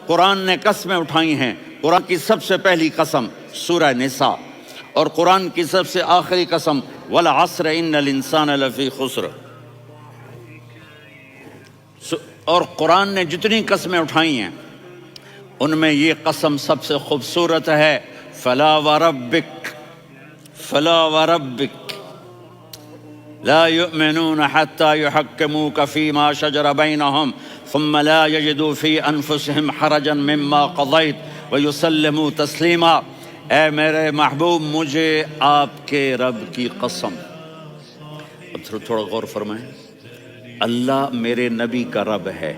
قرآن نے قسمیں اٹھائی ہیں۔ قرآن کی سب سے پہلی قسم سورہ نساء، اور قرآن کی سب سے آخری قسم والعصر ان الانسان لفی خسر۔ اور قرآن نے جتنی قسمیں اٹھائی ہیں ان میں یہ قسم سب سے خوبصورت ہے، فلا وربک، فلا وربک لا يؤمنون حتى يحكموك فيما شجر بينهم ثم لا يجدوا في انفسهم حرجا مما قضيت ويسلموا تسلیما۔ اے میرے محبوب، مجھے آپ کے رب کی قسم۔ اب تھوڑا غور فرمائیں، اللہ میرے نبی کا رب ہے،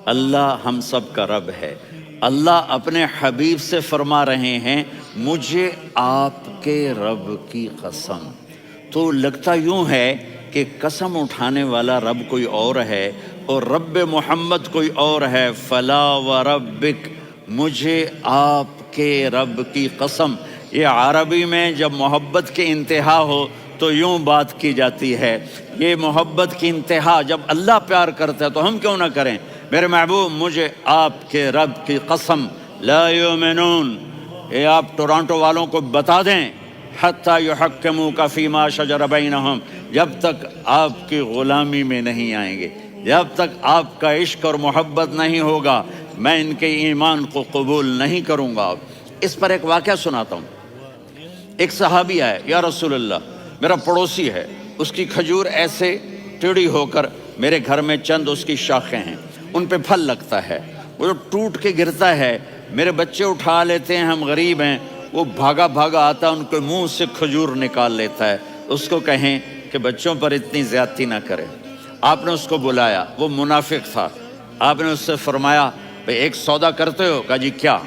اللہ ہم سب کا رب ہے۔ اللہ اپنے حبیب سے فرما رہے ہیں مجھے آپ کے رب کی قسم۔ تو لگتا یوں ہے کہ قسم اٹھانے والا رب کوئی اور ہے اور رب محمد کوئی اور ہے۔ فلا وربک، مجھے آپ کے رب کی قسم۔ یہ عربی میں جب محبت کی انتہا ہو تو یوں بات کی جاتی ہے۔ یہ محبت کی انتہا جب اللہ پیار کرتا ہے تو ہم کیوں نہ کریں؟ میرے محبوب، مجھے آپ کے رب کی قسم، لا یؤمنون، یہ آپ ٹورانٹو والوں کو بتا دیں، حتی یحکموک فیما شجر بینہم، جب تک آپ کی غلامی میں نہیں آئیں گے، جب تک آپ کا عشق اور محبت نہیں ہوگا، میں ان کے ایمان کو قبول نہیں کروں گا۔ اس پر ایک واقعہ سناتا ہوں۔ ایک صحابی آئے، یا رسول اللہ، میرا پڑوسی ہے، اس کی کھجور ایسے ٹیڑھی ہو کر میرے گھر میں چند اس کی شاخیں ہیں، ان پہ پھل لگتا ہے، وہ جو ٹوٹ کے گرتا ہے، میرے بچے اٹھا لیتے ہیں، ہم غریب ہیں، وہ بھاگا بھاگا آتا ہے، ان کے منہ سے کھجور نکال لیتا ہے۔ اس کو کہیں کہ بچوں پر اتنی زیادتی نہ کرے۔ آپ نے اس کو بلایا، وہ منافق تھا۔ آپ نے اس سے فرمایا بھئی ایک سودا کرتے ہو؟ کہا جی کیا؟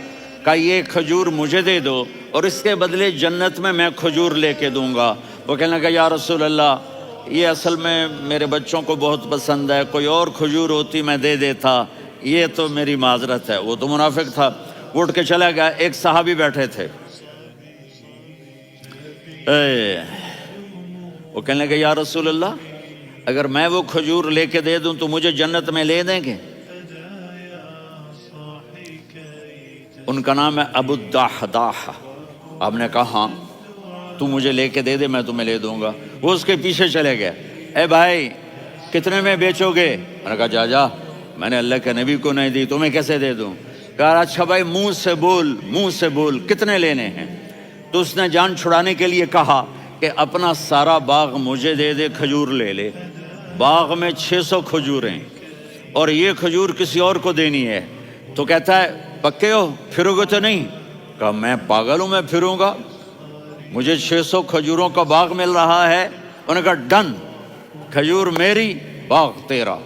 کہا یہ کھجور مجھے دے دو اور اس کے بدلے جنت میں کھجور لے کے دوں گا۔ وہ کہنے لگا یا رسول اللہ، یہ اصل میں میرے بچوں کو بہت پسند ہے، کوئی اور کھجور ہوتی میں دے دیتا، یہ تو میری معذرت ہے۔ وہ تو منافق تھا، وہ اٹھ کے چلا گیا۔ ایک صحابی بیٹھے تھے، وہ کہنے لگے یا رسول اللہ، اگر میں وہ کھجور لے کے دے دوں تو مجھے جنت میں لے دیں گے؟ ان کا نام ہے ابو الدحداح۔ آپ نے کہا ہاں، تو مجھے لے کے دے دے، میں تمہیں لے دوں گا۔ وہ اس کے پیچھے چلے گئے، اے بھائی کتنے میں بیچو گے؟ میں نے کہا جا جا، میں نے اللہ کے نبی کو نہیں دی، تمہیں کیسے دے دوں؟ کہا اچھا بھائی منہ سے بول، منہ سے بول، کتنے لینے ہیں؟ تو اس نے جان چھڑانے کے لیے کہا کہ اپنا سارا باغ مجھے دے دے، کھجور لے لے۔ باغ میں 600 کھجوریں اور یہ کھجور کسی اور کو دینی ہے۔ تو کہتا ہے پکے ہو، پھرو گے تو نہیں؟ کہا میں پاگل ہوں، میں پھروں گا؟ مجھے 600 کھجوروں کا باغ مل رہا ہے۔ انہوں نے کہا ڈن، کھجور میری، باغ تیرا۔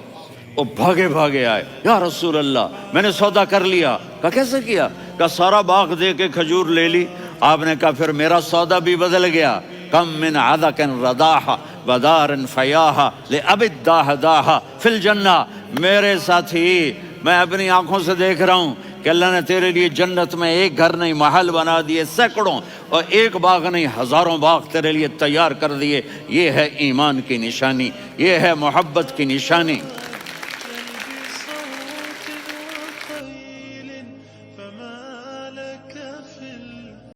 وہ بھاگے بھاگے آئے، یا رسول اللہ میں نے سودا کر لیا۔ کہا کیسے کیا؟ کہا سارا باغ دے کے کھجور لے لی۔ آپ نے کہا پھر میرا سودا بھی بدل گیا۔ کم من عدق رداح ودار فیاح لأبی الدحداح فی الجنہ۔ میرے ساتھی، میں اپنی آنکھوں سے دیکھ رہا ہوں کہ اللہ نے تیرے لیے جنت میں ایک گھر نہیں محل بنا دیے، سینکڑوں، اور ایک باغ نہیں ہزاروں باغ تیرے لیے تیار کر دیے۔ یہ ہے ایمان کی نشانی، یہ ہے محبت کی نشانی۔